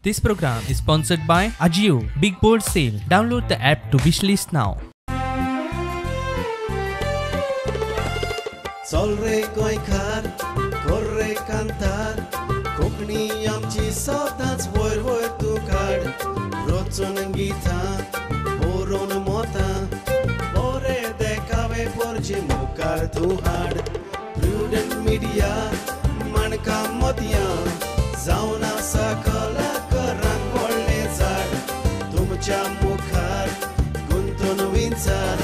This program is sponsored by Ajio Big Bold Sale. Download the app to wishlist now. चल रे गोंयकार कर रे कांतार कोंकणी आमची सदांच वयर वयर तूं काड रचून गितां बरोवन मोतां बरे देखावे परचे मुखार तूं हाड प्रुडंट मिडिया माणकां मदयां जावन आसा कलाकारांक व्हडलें झाड तुमच्या मुखार गुंतून विचार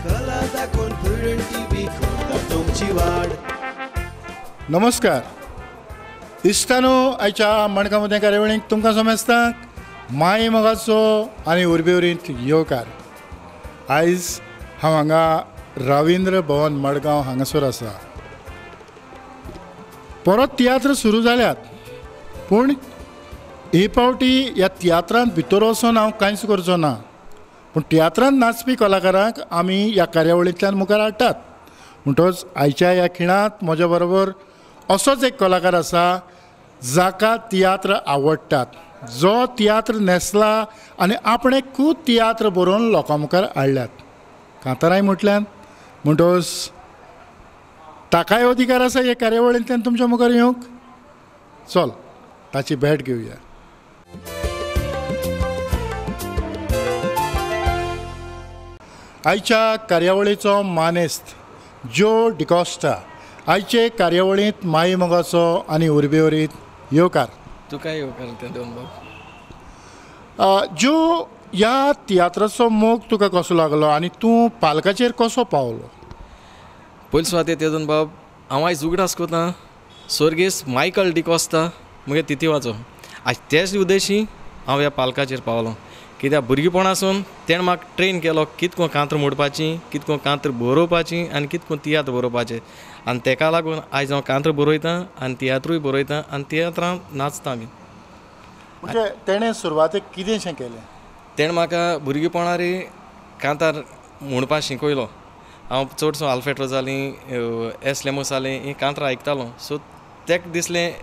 कला दाखोवन प्रुडंट टीव्ही तुमची वाड. नमस्कार. इश्टानो, आयच्या मणका मदें कार्यावळीक तुमकां समजताक माय मोगाचो आनी उर्बेवरीत येवकार. आयज हांव हांगा रवींद्र भवन मडगांव हांगासर आसा. परत तियात्र सुरू जाल्यात, पूण हे फावटी ह्या तियात्रांत भितर वचून हांव कांयच करचो ना, पूण तियात्रांत नाचपी कलाकारांक आमी ह्या कार्यावळींतल्यान मुखार हाडटात. म्हणटच आयच्या ह्या खिणांत म्हज्या बरोबर असोच एक कलाकार आसा जाका तियात्र आवडटात, जो तियात्र नेसला आनी आपणें खूब तियात्र बरोवन लोकां मुखार हाडल्यात. कांताराय म्हटल्यान म्हणटच ताकाय अधिकार आसा हे कार्यावळींतल्यान तुमच्या मुखार येवंक. चल ताची भेट घेवया. आयच्या कार्यावळीचो मानेस्त जो डिकॉस्टा. आयचे कार्यावळींत माई मोगाचो आनी उर्बेवरीत येवकार. तुका येवकार ते दोन जो ह्या तियात्राचो मोग तुका कसो लागलो आनी तूं पालकाचेर कसो पावलो? पयली सुवातेर ते दोन बाब हांव आयज उगडास कोता सर्गेस्त मायकल डिकॉस्टा मुगे तितीवाचो. आयज तेच उद्देशी हांव ह्या पालकाचेर पावलो, कित्याक भुरगेपणासून तेणें म्हाका ट्रेन केलो कितको कांतर मोडपाची, कितको कांतर बरोवपाची आनी कितको तियात्र बरोवपाचें. आनी तेका लागून आयज हांव कांतर बरयतां आनी तियात्रूय बरयतां आनी तियात्रांत नाचतां बी. म्हणजे तेणें सुरवातेक कितेंशें केलें? तेणें म्हाका भुरगेपणार कांतार म्हणपाक शिकयलो. हांव चडसो आल्फ्रेड रोजाली, एस लेमोस जालें ही कांतरां आयकतालो. सो तेका दिसलें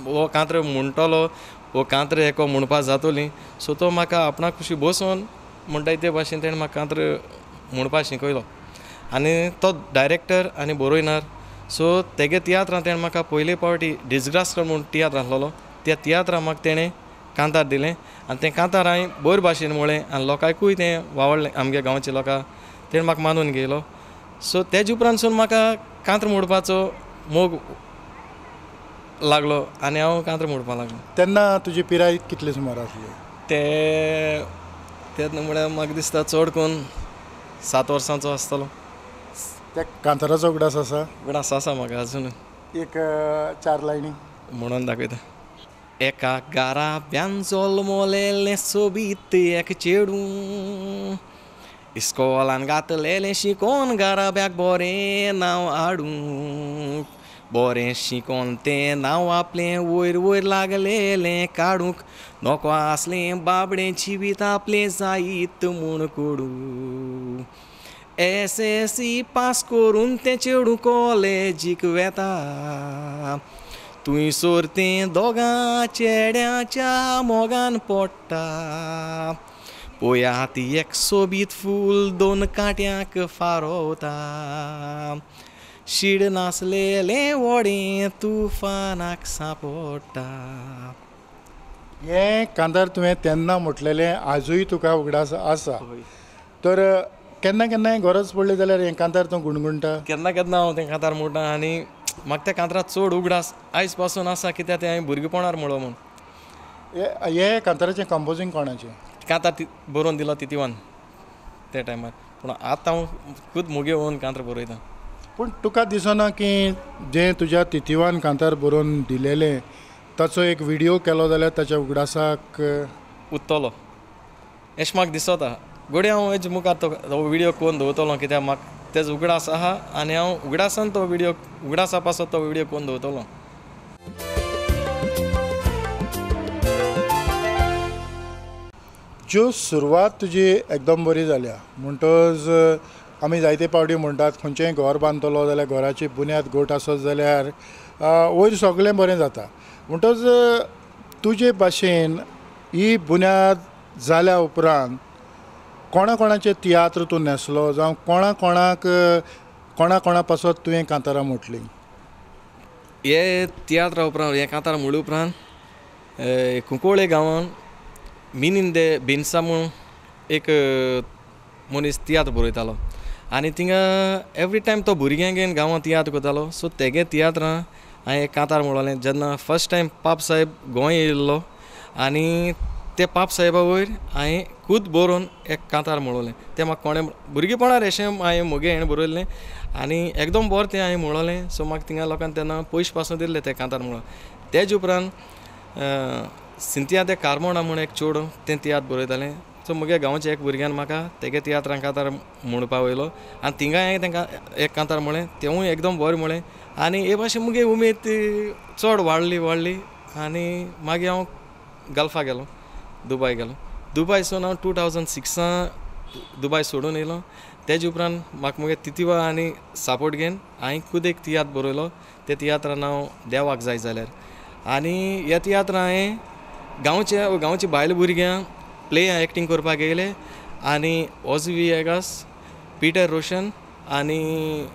हो कांतर म्हणटलो, वो कांतर हेको म्हणपा जातोली. सो तो म्हाका आपणाक कशी बसोन म्हणटाय ते भाशेन तेणें म्हाका कांतर म्हणपाक शिकयलो. आनी तो डायरेक्टर आनी बरोयनार. सो तेगे तियात्रां तेणें म्हाका पयले फावटी डिसग्रास्टर म्हूण तियात्र आसलेलो, त्या तियात्रां म्हाका तेणें कांतार दिलें आनी तें कांतार हांवें बरे भाशेन म्हळें आनी लोकांकूय तें वावडलें. आमगे गांवच्या लोकां तेणें म्हाका मानून घेयलो. सो तेजे उपरांतसून म्हाका कांतर म्हणपाचो मोग लागलो आनी हांव कांतर म्हणपाक लागलो. तेन्ना तुजी पिराय कितली सुमार आसली? तेन्ना म्हळ्यार म्हाका दिसता चड करून 7 वर्सांचो आसतलो. त्या कांताराचो उगडास आसा? उगडास आसा म्हाका अजून. एक 4 लायनी म्हणून दाखयता. एका गाराब्यान जल्मलेलें सोबीत एक चेडूं, इस्कोलान घातलेलें शिकोन गाराब्याक बरें नांव हाडूंक. बरें शिकोन तें नांव आपलें वयर वयर लागलेलें काडूंक. नोको आसलें बाबडें जिवीत आपलें जायत म्हूण कोडू. SSC पास करून तें चेडूं कॉलेजीक वेता. थंयसर तें दोगां चेड्याच्या मोगान पडटा. पळयात एक सोबीत फूल 2 कांट्यांक फारोवता. शीड नासलेलें व्हडें तुफानाक सांपडटा. हें कांतार तुवें तेन्ना म्हटलेलें आजूय तुका उगडास आसा. तर केन्ना केन्नाय गरज पडली जाल्यार हें कांतार तूं गुणगुणटा? केन्ना केन्ना हांव तें कांतार म्हणटा आनी म्हाका त्या कांतारांत चड उगडास आयज पासून आसा, कित्याक तें हांवें भुरगेपणार म्हणलो म्हूण. हे कांताराचें कंपोजींग कोणाचें? कांतार बरोवन दिलो तितीवान त्या टायमार. पूण आतां हांव खूब मुगे होवन कांतार बरयतां. पूण तुका दिसना की जें तुज्या तितीवान कांतार बरोवन दिलेलें ताचो एक व्हिडियो केलो जाल्यार ताच्या उगडासाक उत्तलो अशें म्हाका दिसता. घोडी हांव हेजे मुखार तो व्हिडियो करून दवरतलो, कित्याक म्हाका तेजो उगडास आहा आनी हांव उगडासान तो व्हिडियो उगडासा पासत तो व्हिडियो करून दवरतलो. ज्यो सुरवात तुजी एकदम बरी जाल्या. म्हणटच आमी जायते फावटी म्हणटात खंयचेंय घर बांदतलो जाल्यार घराची बुन्याद घट आसत जाल्यार वयर सगळें बरें जाता. म्हणटच तुजे भाशेन ही बुन्याद जाल्या उपरांत कोणाचे तियात्र तूं न्हेसलो जावं कोणा पासत तुवें कांतारां म्हटलीं? हे तियात्रा उपरांत हे कांतार म्हणले उपरांत कुंकोळे गांवांत मिनीन दे बिनसा म्हूण एक मनीस तियात्र बरयतालो आनी थिंगा एवरी टायम तो भुरग्यांक घेवन गांवांत तियात्र करतालो. सो तेगे तियात्रां हांवें एक कांतार म्हणलें. जेन्ना फस्ट टायम पाप साहेब गोंय येयल्लो आनी ते पाप साहेबा वयर हांवें खूद बरोवन एक कांतार म्हणलें. तें म्हाका कोणें भुरगेपणार अशें हांवें म्हगे हेणें बरयल्लें आनी एकदम बरें तें हांवें म्हणलें. सो म्हाका थिंगा लोकांनी तेन्ना पयशे पासून दिल्ले तें कांतार म्हणून. तेज उपरांत सिंथिया ते कार्मोणा म्हूण एक चेडूं तें तियात्र बरयतालें. सो म्हगे गांवच्या एक भुरग्यान म्हाका तेगे तियात्रां कांतार म्हणपा वयलो आनी थिंगा हांवें तांकां एक कांतार म्हणलें. तेवूय एकदम बरें म्हणलें आनी हे भाशेन मुगे उमेद चड वाडली आनी मागीर हांव गल्फा गेलो, दुबय गेलो. दुबयसून हांव 2006 दुबय सोडून येयलो. तेज उपरांत म्हाका मुगे तितीवा आनी सापोर्ट घेवन हांवें खूद एक तियात्र बरयलो. त्या तियात्रां नांव देवाक जाय जाल्यार. आनी ह्या तियात्रां हांवें गांवच्या बायल भुरग्यां प्ले एक्टींग करपाक येयले आनी ओझवी एगास, पिटर रोशन आनी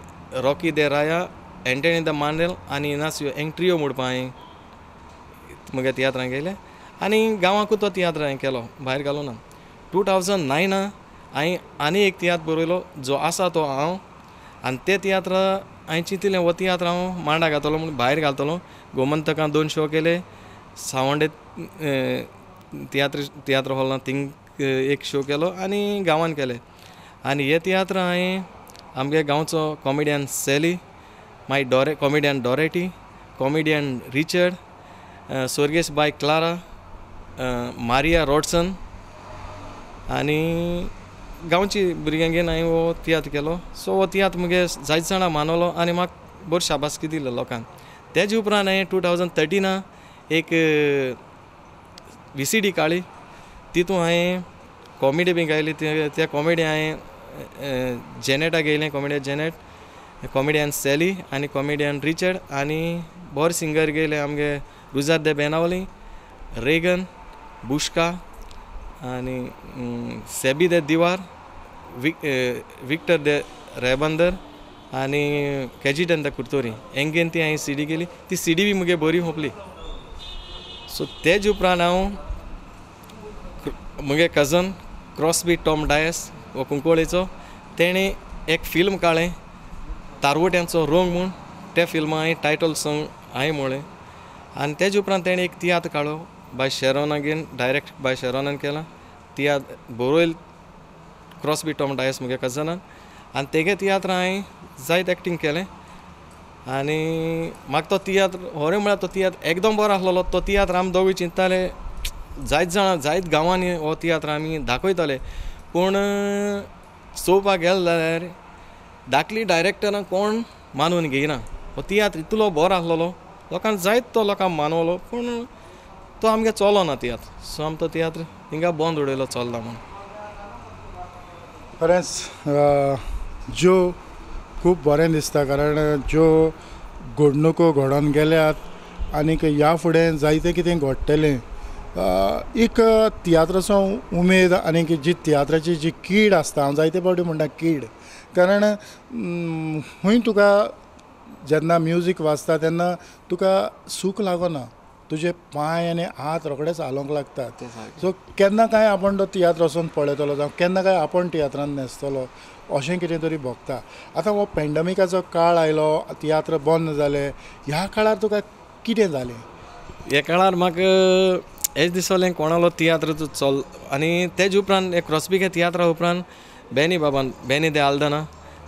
रॉकी दे राया, एंटनी द मांडेल आनी इनासियो एंग ट्रियो म्हणपा हांवें म्हगे तियात्रांक येयले आनी गांवांकूच तो तियात्र हांवें केलो, भायर घालो ना. 2009 हांवें आनी एक तियात्र बरयलो जो आसा तो हांव आनी ते तियात्र हांवें चिंतिल्लें हो तियात्र हांव मांडा घातलो म्हणून भायर घालतलो. गोमंतकान 2 शो केले, सावंडे तियात्र हॉलां थिंग एक शो केलो आनी गांवान केले. आनी हे तियात्र हांवें आमगे गांवचो कॉमेडियन सॅली, मागीर कॉमेडियन डॉरेटी, कॉमेडियन रिचर्ड, सोर्गेस बाय क्लारा, मारिया रॉडसन आनी गांवची भुरग्यांक घेवन हांवें हो तियात्र केलो. सो हो तियात्र मुगे जायत जाणां मानवलो आनी म्हाका बरी शाबासकी दिली लोकांक. तेज उपरांत हांवें 2013 एक VCD काडली. तितून हांवें कॉमेडी बी गायली. त्या कॉमेडी हांवें जेनेटाक गेयलें, कॉमेडियन जेनेट, कॉमेडियन सॅली आनी कॉमेडियन रिचर्ड आनी बरे सिंगर गेले आमगे रुजात दे बेनावली, रेगन, बुश्का आनी सेबी दे दिवार, विक्टर दे रेबंदर आनी केजिटन द कुर्तोरी हेंगेन ती हांवें CD केली. ती CD बी मुगे बरी होपली. सो तेज उपरांत हांव मुगे कजन क्रॉसबी टॉम डायस हो कुंकोळेचो तेणें एक फिल्म काडलें तारवट्यांचो रोंग म्हूण. त्या फिल्मा हांवें टायटल सॉंग हांवें म्हणलें आनी तेज उपरांत तेणें एक तियात्र काडलो बाय शेरोनान घेवन, डायरेक्ट बाय शेरोनान केला. तियात्र बरोयल क्रॉसबी टॉम डायस मुगे कजनान आनी तेगे तियात्र हांवें जायत एक्टींग केलें आनी म्हाका तो तियात्र होरें म्हळ्यार तो तियात्र एकदम बरो आसलेलो. तो तियात्र आमी दोगूय चिंतताले जायत जाणां जायत गांवांनी हो तियात्र आमी दाखयताले पूण चोवपाक गेले जाल्यार धाकली डायरेक्टरां कोण मानून घेयना. हो तियात्र इतलो बरो आसलेलो, लोकांक जायत तो लोकांक मानवलो पूण तो आमगे चलो ना तियात्र. सो आमी तो तियात्र हिंगा बंद उडयलो चलना म्हणून. खरेंच ज्यो खूब बरें दिसता कारण ज्यो घडणुको घडोवन गेल्यात आनीक ह्या फुडें जायतें कितें घडटलें. एक तियात्राचो उमेद आनीक जी तियात्राची जी कीड आसता, हांव जायते फावटी म्हणटा कीड, कारण हूंय तुका जेन्ना म्युजीक वाजता तेन्ना तुका सूख लागना, तुजे पांय आनी हात रोखडेच हालोंक लागतात. सो केन्ना काय आपण तो तियात्र वचून पळयतलो जावं केन्ना काय आपण तियात्रान न्हेसतलो अशें कितें तरी भोगता. आतां हो पॅन्डमिकाचो काळ आयलो, तियात्र बंद जाले, ह्या काळार तुका कितें जालें? ह्या काळार म्हाका हेच दिसलें कोणालो तियात्र चल आनी तेज उपरांत एक क्रॉसबी तियात्रा उपरांत बेनी दे आल्दना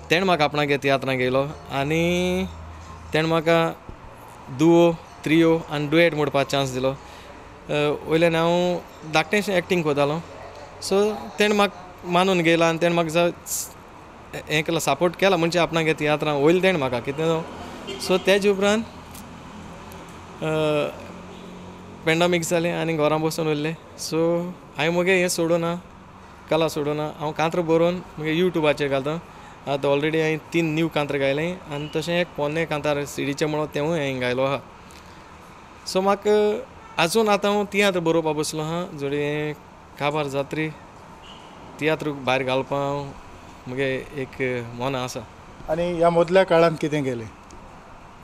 तेणें म्हाका आपणागे तियात्रांक येयलो आनी तेणें म्हाका दुओ, त्रियो आनी डुएट म्हणपाक चान्स दिलो. वयल्यान हांव धाकटेंशें एक्टींग करतालो. सो तेणें म्हाका मानून घेयला आनी तेणें म्हाका हें केलो, सपोर्ट केला म्हणजे आपणागे तियात्रां वयलें तेणें म्हाका कितें. सो तेज उपरांत पॅन्डमीक जालें आनी घरा बसून उरलें. सो हांवें मुगे हें सोडूना, कला सोडूना, हांव कांत्र बरोवन मुगे यूट्यूबाचेर घालता. आतां ऑलरेडी हांवें 3 न्यू कांत्र गायलें आनी तशें एक पोन्नें कांतार सिडीचें म्हणून तेंवूय हांवें गायलो आहा. सो म्हाका अजून आतां हांव तियात्र बरोवपा बसलो आहा जोडे काबार जात्री तियात्र भायर घालपा मुगे एक मन आसा. आनी ह्या मदल्या काळांत कितें केलें?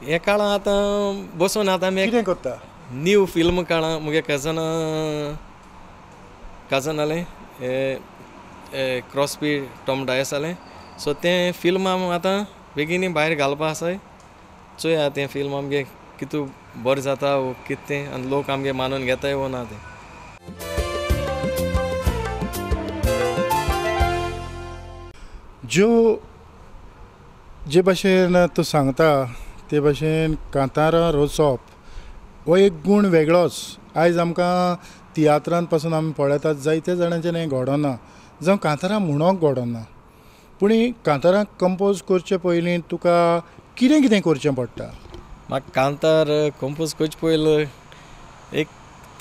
हे काळां आतां बसून आतां आमी कितें करता? न्यू फिल्म काळां मुगे कजन जालें क्रॉसबी टॉम डायस जालें. सो तें फिल्म आतां बेगीनी भायर घालपा आसाय. चोया तें फिल्म आमगे कितू बरें जाता वो कितें आनी लोक आमगे मानून घेताय वो ना तें. जे भाशेन तूं सांगता ते भाशेन कांतारां रोचप हो एक गूण वेगळोच. आयज आमकां तियात्रांत पासून आमी पळयतात जायते जाणांचें हें घडोना जावं कांतारां म्हणोंक घडोना. पूण कांतारां कंपोज करचे पयलीं तुका कितें कितें करचें पडटा? म्हाका कांतार कंपोज करचे पयलीं एक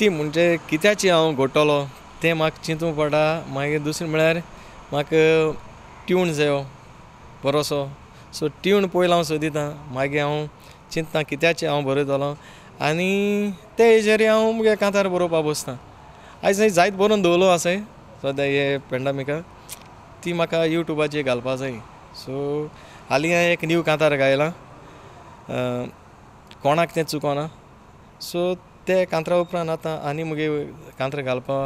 ती म्हणजे कित्याची हांव घडटलो तें म्हाका चिंतूंक पडटा. मागीर दुसरें म्हळ्यार म्हाका ट्यून जायो बरोसो. सो ट्यून पयलीं हांव सोदितां. मागीर हांव चिंतता कित्याचें हांव बरयतलों आनी ते हेजेर हांव मुगे कांतार बरोवपा बसतां. आयज हांवें जायत बरोवन दवरलो आसाय सद्या हे पेंडेमिकाक. ती म्हाका युट्यूबाचेर घालपा जाय. सो हालीं हांवें एक न्यू कांतार गायलां कोणाक तें चुकोना. सो ते कांतरा उपरांत आतां आनी मुगे कांतरां घालपा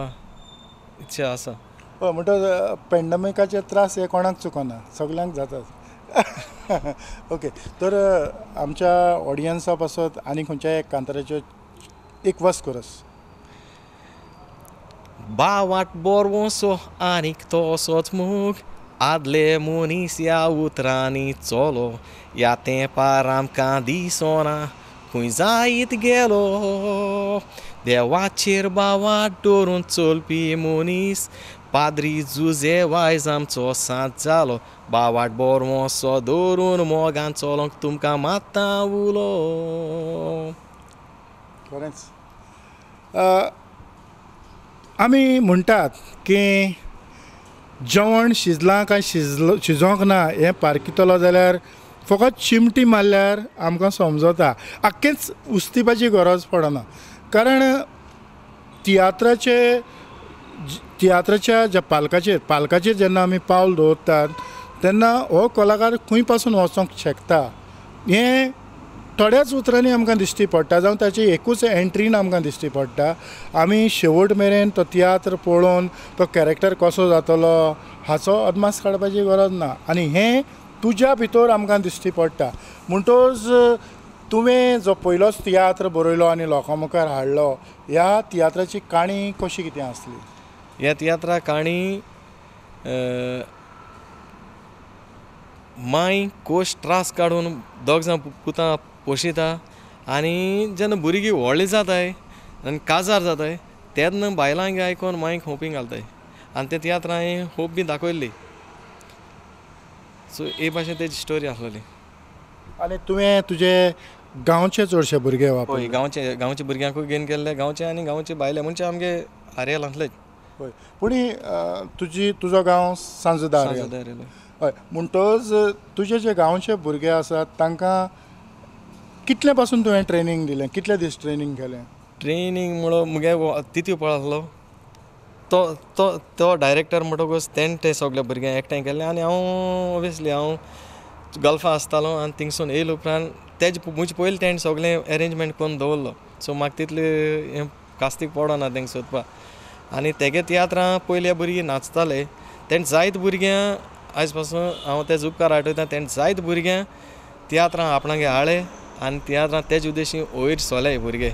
इच्छा आसा. हय म्हणटा पेंडेमिकाचे त्रास हे कोणाक चुकोना, सगल्यांक जातात. ओके, तर आमच्या ऑडियन्सा पासत आनी खंयच्याय एक कांताराच्यो एक वस करस. बावाट बोरवोसो आनीक तोसोच मोग आदले मनीस ह्या उतरांनी चलो ह्या तेंपार आमकां दिसोना खंय जायत गेलो. देवाचेर बावाट दवरून चलपी मनीस पाद्री जुजे वायज आमचो सांत जालो. बावाट बोरवोसो दवरून मोगान चलोंक तुमकां मात्ता उलो. खरेंच आमी म्हणटात की जेवण शिजलां काय शिजोंक ना हें पारखितलो जाल्यार फकत चिमटी मारल्यार आमकां समजता. आख्खेंच उस्तिपाची गरज पडना. कारण तियात्राच्या ज्या पालकाचेर जेन्ना आमी पावल दवरतात तेन्ना हो कलाकार खंय पासून वचोंक शकता हें थोड्याच उतरांनी आमकां दिश्टी पडटा जावं ताची एकूच एंट्रीन आमकां दिश्टी पडटा. आमी शेवट मेरेन तो तियात्र पळोवन तो कॅरेक्टर कसो जातलो हाचो अदमास काडपाची गरज ना. आनी हें तुज्या भितर आमकां दिश्टी पडटा. म्हणटोच तुवें जो पयलोच तियात्र बरयलो आनी लोकां मुखार हाडलो ह्या तियात्राची काणी कशी कितें आसली? ह्या तियात्रा काणी माय कोश त्रास काडून दोग जाण पुतां पोशिता आनी जेन्ना भुरगीं व्हडलीं जाताय आनी काजार जाताय तेन्ना बायलांक आयकोन मांयक होपींग घालताय आनी ते तियात्र हांवें होप बी दाखयल्ली. सो हे भाशेन तेजी स्टोरी आसलेली. आनी तुवें तुजे गांवचे चडशे भुरगे वापरले? गांवचे भुरग्यांकूय घेवन गेल्ले गांवचे आनी गांवचे भायले म्हणजे आमगे आर्यलांतलेच. हय, पूण तुजो गांव सांजोदार. हय, म्हणटोच तुजे जे गांवचे भुरगे आसात तांकां कितले पासून तुवें ट्रेनींग दिलें? कितले दीस ट्रेनींग केलें? ट्रेनींग म्हणून मुगे तितू पळयलो तो डायरेक्टर म्हणटकूच तेणें ते सगळे भुरग्यांक एकठांय केलें आनी हांव ऑबियसली हांव गल्फा आसतालो आनी थिंगसून येयले उपरांत मुजे पयलीं तेणें सगळें अरेंजमेंट करून दवरलो. सो म्हाका तितलें हें कास्तीक पडना तेंक सोदपा. आनी तेगे तियात्रां पयले भुरगीं नाचताले तेणें जायत भुरग्यां आयज पासून हांव तेज उपकार आठयतां. तेणें जायत भुरग्यां तियात्रां आपणागे हाडले आनी तियात्रां तेज उद्देशीं वयर सोले भुरगे.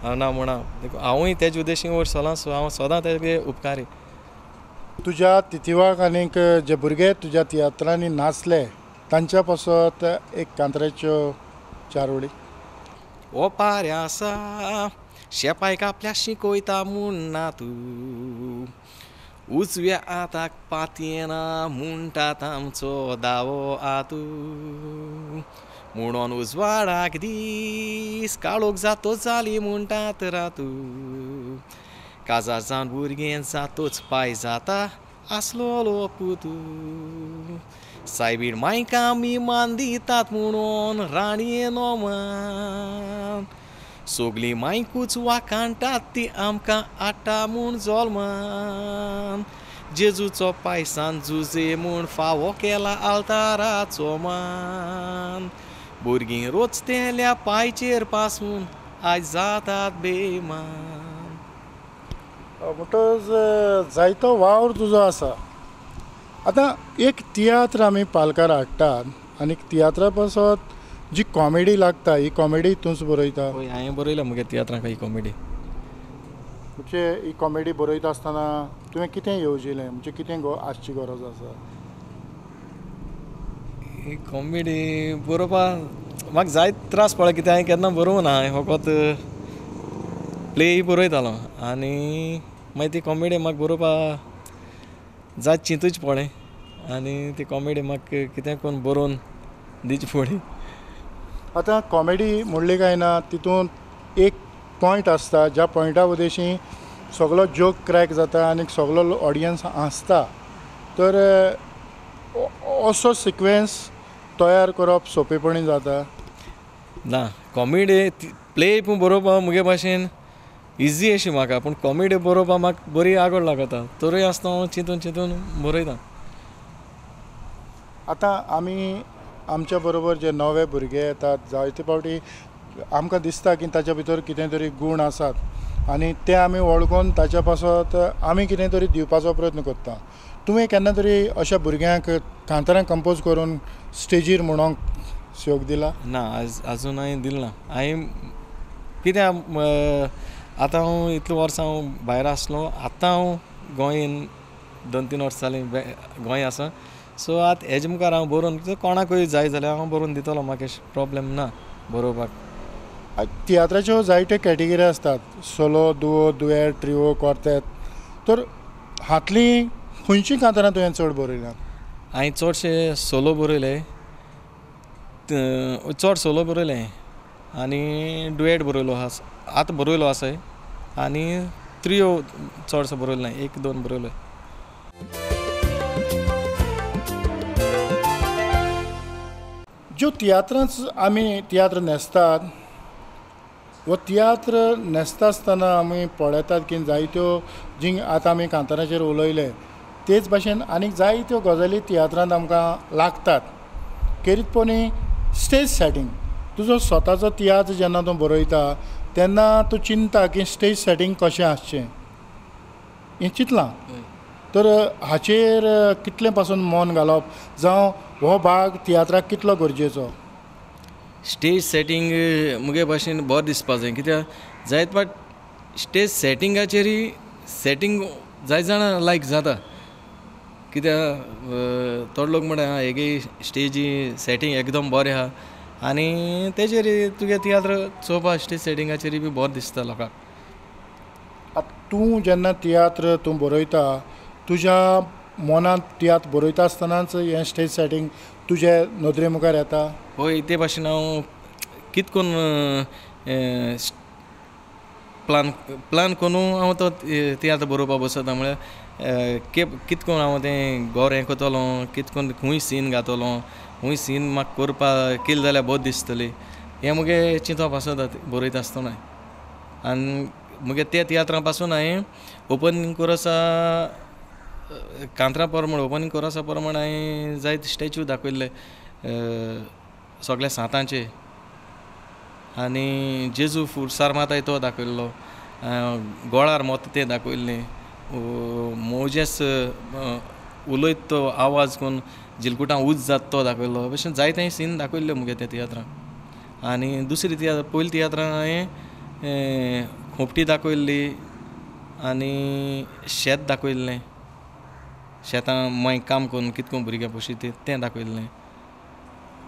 हांव ना म्हणा हांवूय तेज उद्देशीं वयर सोलां. सो हांव सदां तेगे उपकारी. तुज्या तिथिवाक आनीक जे भुरगे तुज्या तियात्रांनी नाचले तांच्या पासत एक कांतराच्यो 4 वडी. ओ पाऱ्यासा शेपाय कापल्या शिकोयता म्हणना तूं उजव्या हाताक पातयेना म्हणटात आमचो दावो आतू म्हणून उजवाडाक दीस काळोख जातो जाली म्हणटात रातू काजार जावन भुरगें जातोच पाय जाता आसलो पुतू सायबीण मायका आमी मान दितात म्हणून राणयेनो मान सोगली मायकूच वाकांटात ती आमकां आटा म्हूण जोल्मान जेजूचो पायसान जुजे म्हूण फावो केला आल्ताराचो मान भुरगीं रोचतेल्या पायचेर पासून आयज जातात बेमान. म्हणटच जायतो वावर तुजो आसा. आतां एक तियात्र आमी पालकार हाडटात आनी तियात्रा पासत जी कॉमेडी लागता ही कॉमेडी तूंच बरयता. हय हांवें बरयल्या मुगे तियात्रांक ही कॉमेडी. म्हणजे ही कॉमेडी बरयता आसतना तुवें कितें येवजिलें म्हणजे कितें आसची गरज आसा. ही कॉमेडी बरोवपाक म्हाका जायत त्रास पडला कित्याक हांवें केन्ना बरोवं ना. हांवें फकत प्ले बरयतालो आनी मागीर ती कॉमेडी म्हाका बरोवपाक जायत चिंतूच पडलें आनी ती कॉमेडी म्हाका कितें करून बरोवन दिवची पडली. आतां कॉमेडी म्हणली काय ना तितून एक पॉयंट आसता ज्या पॉयंटा उदेशी सगळो जोक क्रॅक जाता आनी सगळो ऑडियन्स हांसता. तर असो सिक्वेन्स तयार करप सोंपेपणी जाता ना. कॉमेडी प्ले पूण बरोवपाक मुगे भाशेन इजी अशी म्हाका पूण कॉमेडी बरोवपाक म्हाका बरी आवड लागता. तरूय आसता हांव चिंतून चिंतून बरयता. आतां आमी आमच्या बरोबर जे नवे भुरगे येतात जायते फावटी आमकां दिसता की ताच्या भितर कितें तरी गूण आसात आनी ते आमी वळखून ताच्या पासत आमी कितें तरी दिवपाचो प्रयत्न करता. तुवें केन्ना तरी अशा भुरग्यांक कांतारां कंपोज करून स्टेजीर म्हणोंक शोक दिला? ना आजून हांवें दिल ना. हांवें कित्याक आतां हांव इतले वर्सां हांव भायर आसलो. आतां हांव गोंयन 2-3 वर्सां जालीं गोंय आसा. सो आतां हेजे मुखार हांव बरोवन कोणाकूय जाय जाल्यार हांव बरोवन दितलो. म्हाका प्रॉब्लेम ना बरोवपाक. तियात्राच्यो जायत्यो कॅटेगरी आसतात. Solo, duo, duet, trio, quartet. तर हातलीं खंयचीं कांतारां तुवें चड बरयल्यात? हांवें चडशे सोलो बरयले. चड सोलो बरयले आनी डुएट बरयलो आसा. आतां बरयलो आसा आनी त्रिओ चडसो बरयलो ना. 1-2 बरयलो. ज्यो तियात्रांच आमी तियात्र न्हेसतात वो तियात्र न्हेसता आसतना आमी पळयतात की जायत्यो जी आतां आमी कांताराचेर उलयले तेच भाशेन आनीक जायत्यो गजाली तियात्रांत आमकां लागतात. खेरीतपणी स्टेज सॅटींग. तुजो स्वताचो तियात्र जेन्ना तूं बरयता तेन्ना तूं चिंतता की स्टेज सॅटींग कशें आसचें हें चिंतलां. तर हाचेर कितले पासून मन घालप जावं हो भाग तियात्राक कितलो गरजेचो? स्टेज सेटींग मुगे भाशेन बरो दिसपा जाय. कित्याक जायत फावट स्टेज सेटिंगाचेरय सेटींग जाय जाणां लायक जाता. कित्याक थोडे लोक म्हणटा हेगे स्टेजी सेटींग एकदम बरें आहा आनी तेजेर तुगे तियात्र चोवपा स्टेज सेटिंगाचेरय बी बरो दिसता लोकांक. तूं जेन्ना तियात्र तूं बरयता तुज्या मनांत तियात्र बरयता आसतनाच हें स्टेज सेटींग तुजे नदरे मुखार येता? हय ते भाशेन हांव कित करून प्लान करून हांव तो तियात्र बरोवपा बसता. म्हळ्यार कित करून हांव तें गोर हें कोतलो कित करून खूंय सीन घातलो खूंय सीन म्हाका करपा केले जाल्यार बरें दिसतलें हें मुगे चिंतप आसता बरयता आसतना. आनी मुगे त्या तियात्रा पासून हांवें ओपनिंग कोरसा कांतरां प्रमाण ओपनिंग कोरसा प्रमाण हांवें जायते स्टॅच्यू दाखयल्ले सगळ्या सांतांचे आनी जेजू फुडसार माताय तो दाखयल्लो. गोळार मोत ते दाखयल्ले. मोजेस उलयत तो आवाज करून जिलकुटां उज जाता तो दाखयल्लो. भशेन जायते सीन दाखयल्ले मुगे त्या तियात्रांत. आनी दुसरी तियात्र पयली तियात्रां हांवें खोपटी दाखयल्ली आनी शेत दाखयल्लें. शेतां मागीर काम करून कितें करून भुरग्यां पोशिता तें दाखयल्लें.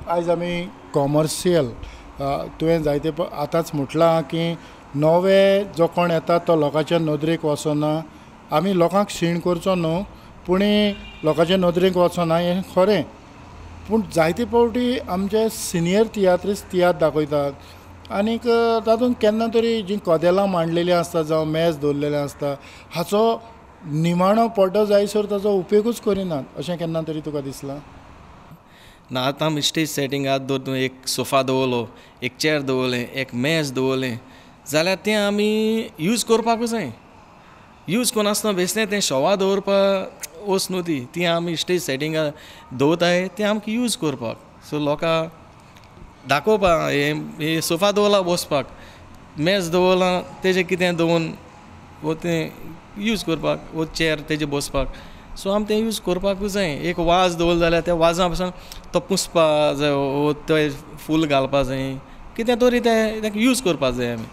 आयज आमी कॉमर्शियल तुवें जायते आतांच म्हटलां की नवे जो कोण येता तो लोकांच्या नदरेक वचना. आमी लोकांक शीण करचो न्हू पूण लोकांच्या नदरेक वचना हें खरें. पूण जायते फावटी आमचे सिनियर तियात्रिस्ट तियात्र दाखयतात आनीक तातूंत केन्ना तरी जीं कदेलां मांडलेलीं आसता जावं मेज दवरलेलें आसता हाचो निमाणो पड्डो जायसर ताचो उपेगूच करिनात अशें केन्ना तरी तुका दिसलां? ना आतां आमी स्टेज सेटिंगाक दवर तूं एक सोफा दवरलो एक चेअर दवरलें एक मेज दवरलें जाल्यार तें आमी यूज करपाकूच जाय. यूज कोन्न आसतना बेश्टें तें शोवा दवरपाक वच न्हू ती आमी स्टेज सेटिंगा दवरताय तें आमकां यूज करपाक. सो लोकां दाखोवपाक हे सोफा दवरला बसपाक, मेज दवरला तेजें कितें दवरून वो तें यूज करपाक, वो चेर तेजेर बसपाक. सो आमी तें यूज करपाकूच जाय. एक वाज दवरलो जाल्यार त्या वाजा पासून तो पुसपा जाय, वो ते फूल घालपा जाय, कितें तरी तें यूज करपा जाय आमी.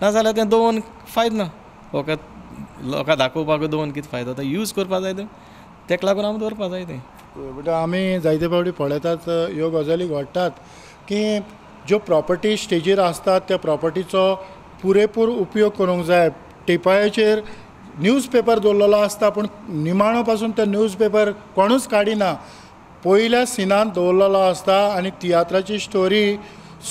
नाजाल्यार तें दवरून फायदो ना. लोकां दाखोवपाक दवरून कितें फायदो, तो यूज करपा जाय तेका लागून आमी दवरपा जाय तें. बट आमी जायते फावटी पळयतात ह्यो गजाली घडटात की ज्यो प्रॉपर्टी स्टेजीर आसतात त्या प्रॉपर्टीचो पुरेपूर उपयोग करूंक जाय. टेपायाचेर न्यूज पेपर दवरलेलो आसता पूण निमाणो पासून तो न्यूज पेपर कोणूच काडिना. पयल्या सिनांत दवरलेलो आसता आनी तियात्राची स्टोरी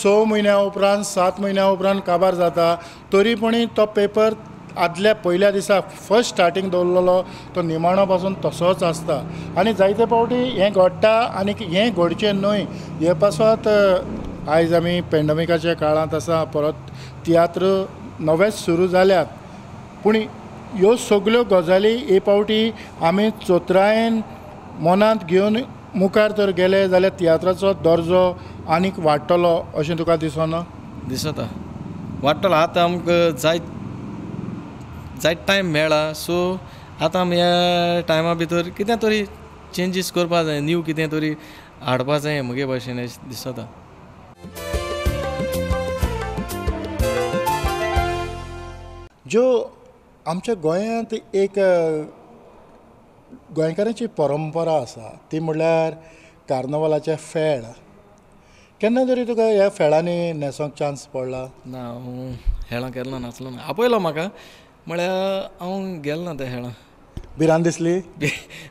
6 म्हयन्या उपरांत 7 म्हयन्या उपरांत काबार जाता. तरी पूण तो पेपर आदल्या पयल्या दिसा फर्स्ट स्टार्टींग दवरलेलो तो निमाणो पासून तसोच आसता. आनी जायते फावटी हें घडटा आनी हें घडचें न्हय. हे पासत आयज आमी पॅन्डेमिकाच्या काळांत आसा, परत तियात्र नवेच सुरू जाल्यात. पूण ह्यो सगल्यो गजाली हे फावटी आमी चोत्रायेन मनांत घेवन मुखार तर गेले जाल्यार तियात्राचो दर्जो आनीक वाडटलो अशें तुका दिसना? दिसता वाडटलो. आतां आमकां जायत टायम मेळ्ळा. सो आतां आमी ह्या टायमा भितर कितें तरी चेंजीस करपा जाय, न्यू कितें तरी हाडपा जाय म्हगे भाशेन अशें दिसता. ज्यो आमच्या गोंयांत एक गोंयकारांची परंपरा आसा ती म्हणल्यार कार्नवालाचे फेड. केन्ना तरी तुका ह्या फेडांनी न्हेसोंक चान्स पडला? ना, हांव हेळां केन्ना नाचलो ना. आपयलो म्हाका म्हळ्यार हांव गेलो ना त्या हेळां. भिरांत दिसली?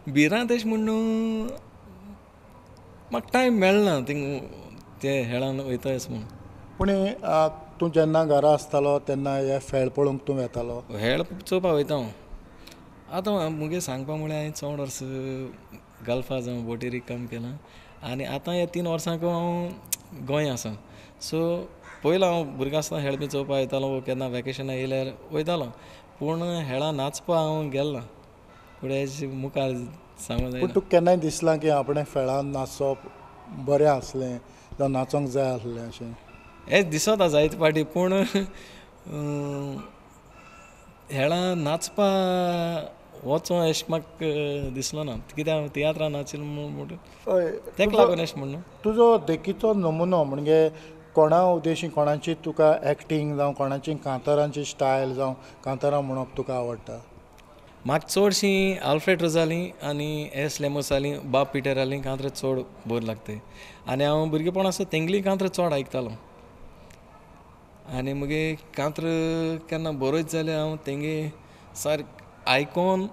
भिरांत अशें म्हण म्हाका टायम मेळना थिंग ते हेळान वयता अशें म्हूण. पूण तूं जेन्ना घरा आसतालो तेन्ना हे फेड पळोवंक तूं येतालो? हेळ चोवपा वयता हांव. आतां मुगे सांगपा म्हळ्यार हांवें 14 वर्सां गल्फा जावं बोटेरी काम केलां आनी आतां ह्या 3 वर्सांक हांव गोंय आसा. सो पयलो हांव भुरगें आसतना हेळ बी चोवपा येतालो, केन्ना वेकेशना येयल्यार वयतालो. पूण हेळां नाचपा हांव गेलो ना. फुडें मुखार सांगूंक जाय. पूण तुका केन्नाय दिसलां की आपणें फेडान नाचप बरें आसलें जावं नाचोंक जाय आसलें अशें? हेंच दिसता जायते फावटी. पूण हेळां नाचपा वचों अशें म्हाका दिसलो ना. कित्याक हांव तियात्रां नाचिल्लो म्हणून तेका लागून अशें म्हणून. तुजो देखीचो नमुनो म्हणजे कोणा उद्देशी कोणाची तुका एक्टींग जावं कोणाची कांतारांची स्टायल जावं कांतारां म्हणप तुका आवडटा? म्हाका चडशीं आल्फ्रेड रोजाली आनी एस लेमोसाली, बाब पिटेराली कांतरां चड बरी लागताय. आनी हांव भुरगेपण आसता तेंगली कांतरां चड आयकतालो. आनी मुगे कांतरां केन्ना बरयत जाल्यार हांव तेंगे सारक आयकोन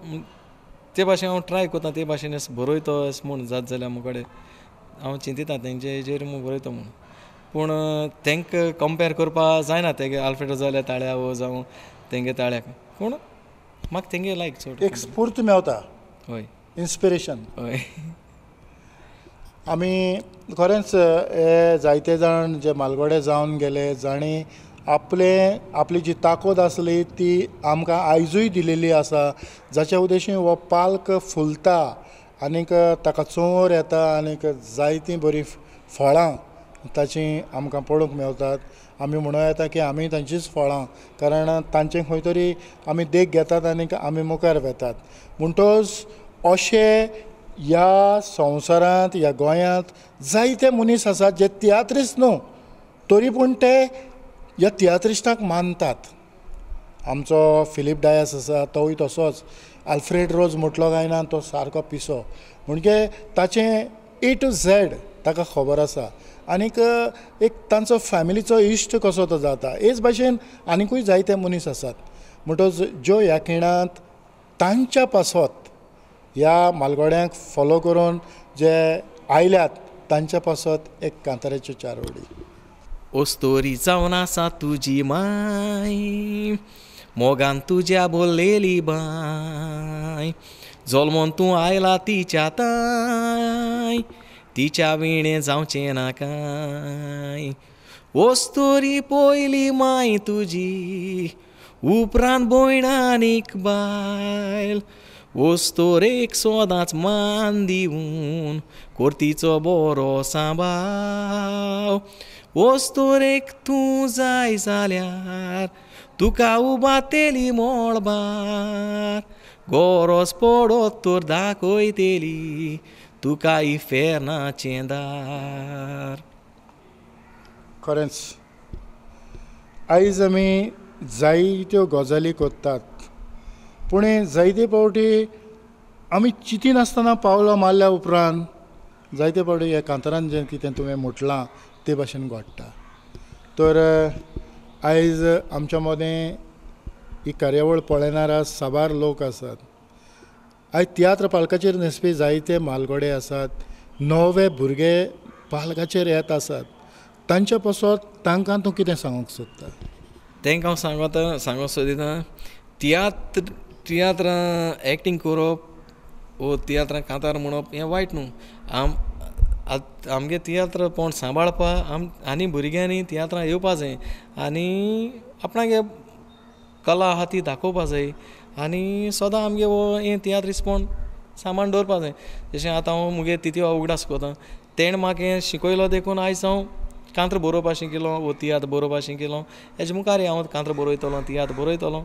ते भाशेन हांव ट्राय कोत्ता ते भाशेन बरयतो अशें म्हूण जात जाल्यार मुखार हांव चिंतिता तेंचे हेजेर बरयतो म्हूण. पूण तेंकां कंपेर करपा जायना तेगे आल्फ्रेड रोजाल्या ताळ्या वो जावं तेंगे ताळ्याक. पूण म्हाका तेंगे लायक चड. एक स्फूर्त मेवता. हय, इन्स्पिरेशन. हय. आमी खरेंच हे जायते जाण जे मालगडे जावन गेले जाणी आपली जी ताकद आसली ती आमकां आयजूय दिलेली आसा, जाच्या उद्देशीं हो पाल्क फुलता आनीक ताका चोर येता आनीक जायतीं बरीं फळां ताची आमकां पळोवंक मेवतात. आमी म्हणूं येता की आमी तांचीच फळां, कारण तांचे खंय तरी आमी देख घेतात आनीक आमी मुखार वेतात. म्हणटोच अशे ह्या संवसारांत ह्या गोंयांत जायते मनीस आसात जे तियात्रिस्ट न्हू तरी पूण ते ह्या तियात्रिस्टांक मानतात. आमचो फिलीप डायस आसा तोय तसोच. आल्फ्रेड रोज म्हटलो काय ना तो सारको पिसो. म्हणजे ताचें A to Z ताका खबर आसा. आनीक एक तांचो फॅमिलीचो इश्ट कसो तो जाता. हेच भाशेन आनिकूय जायते मनीस आसात. म्हणटच ज्यो ह्या खिणांत तांच्या पासत ह्या मालगोड्यांक फॉलो करून जे आयल्यात तांच्या पासत एक कांताराच्यो 4 वडी. ओस्तोरी जावन आसा तुजी माय, मोगान तुज्या बोललेली बाय, जल्मोन तूं आयला तिच्या ताय, तिच्या विणे जावचें ना काय. वस्तोरी पयली माय तुजी उपरांत भयण आनीक बायल वस्तोरेक सोदांच मान दिवन कोर्तीचो बरो सांबाळ वस्तोरेक तूं जाय जाल्यार तुका उबातेली मोळबार गरज पडत तर दाखयतेली तुका इफेरनाचें दार. खरेंच आयज आमी जायत्यो गजाली करतात पूण जायते फावटी आमी चिंतिनासतना पावलां मारल्या उपरांत जायते फावटी ह्या कांतारान जें कितें तुवें म्हटलां ते भाशेन घडटा. तर आयज आमच्या मदें ही कार्यावळ पळयणारा साबार लोक आसात. आयज तियात्र पालकाचेर न्हेसपी जायते म्हालगडे आसात. नवे भुरगे पालकाचेर येत आसात. तांच्या पासत तांकां तूं कितें सांगूंक सोदता? तांकां हांव सांगूंक सोदिता तियात्र एक्टींग करप वो तियात्रां कांतार म्हणप हें वायट न्हू. आमगे तियात्र कोण सांबाळपा आनी भुरग्यांनी तियात्रां येवपा जाय आनी आपणागे कला आहा ती दाखोवपा जाय आनी सदां आमगे वो हें तियात्र इस्पोण सामान दवरपा जाय. जशें आतां हांव मुगे तितयो उगडास कोता तेणें म्हाका हें शिकयलो देखून आयज हांव कांतर बरोवपा शिकिलो वो तियात्र बरोवपा शिकिलो. हेजे मुखार हांव कांतर बरयतलो तियात्र बरयतलो.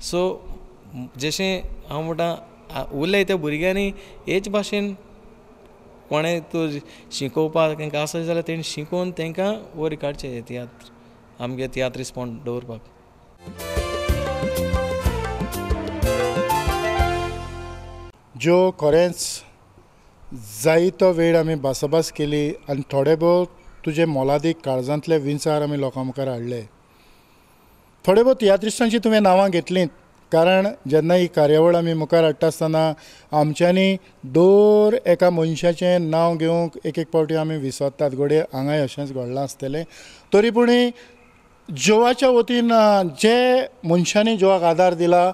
सो जशें हांव म्हणटा उरले त्या भुरग्यांनी हेच भाशेन कोणें तूं शिकोवपाक तांकां आसा जाल्यार तेणी शिकोवन तांकां वयर काडचें तियात्र आमगे तियात्र इस्पोण दवरपाक. ज्यो खरेंच जायतो वेळ आमी भासाभास केली आनी थोडे भोव तुजे मोलादीक काळजांतले विचार आमी लोकां मुखार हाडले. थोडे भोव तियात्रिस्टांची तुवें नांवां घेतलीं कारण जेन्ना ही कार्यावळ आमी मुखार हाडटा आसतना आमच्यांनी दर एका मनशाचें नांव घेवंक एक एक फावटी आमी विसरतात. घडये हांगाय अशेंच घडलां आसतलें. तरी पूण जिवाच्या वतीन जे मनशांनी जिवाक आदार दिला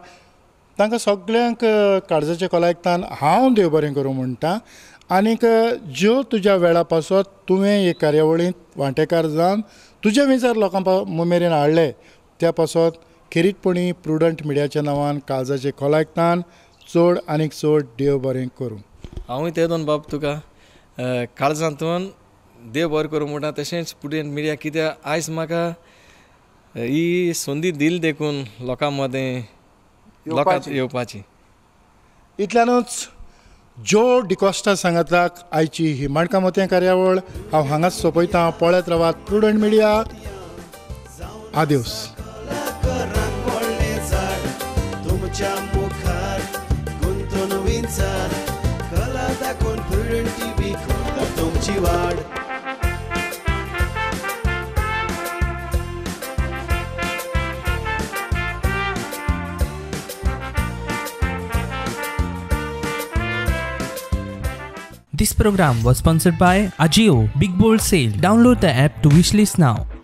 तांकां सगळ्यांक काळजाच्या खोलायतान हांव देव बरें करूं म्हणटा. आनीक ज्यो तुज्या वेळा पासत तुवें हे कार्यावळींत वांटेकार जावन तुजे विचार लोकां मेरेन हाडले त्या पासत खेरीतपणी प्रुडंट मिडियाच्या नांवान काळजाचे खोलायतान चड आनीक चड देव बरें करूं. हांवूय ते दोन बाब तुका काळजांतून देव बरें करूं म्हणटा. तशेंच प्रुडंट मिडिया कित्याक आयज म्हाका ही संदी दिली देखून लोकां मदें लोकांत येवपाची. इतल्यानूच जो डिकॉस्टा सांगताक आयची ही माणकां मोतें कार्यावळ हांव हांगाच सोंपयतां. पळयत रावात प्रुडंट मिडिया. आदिवस. तुमच्या मुखार गुंतून विचार कला दाखोवन प्रुडंट टीव्ही करता तुमची वाड. This program was sponsored by Ajio Big Bold Sale. Download the app to wishlist now.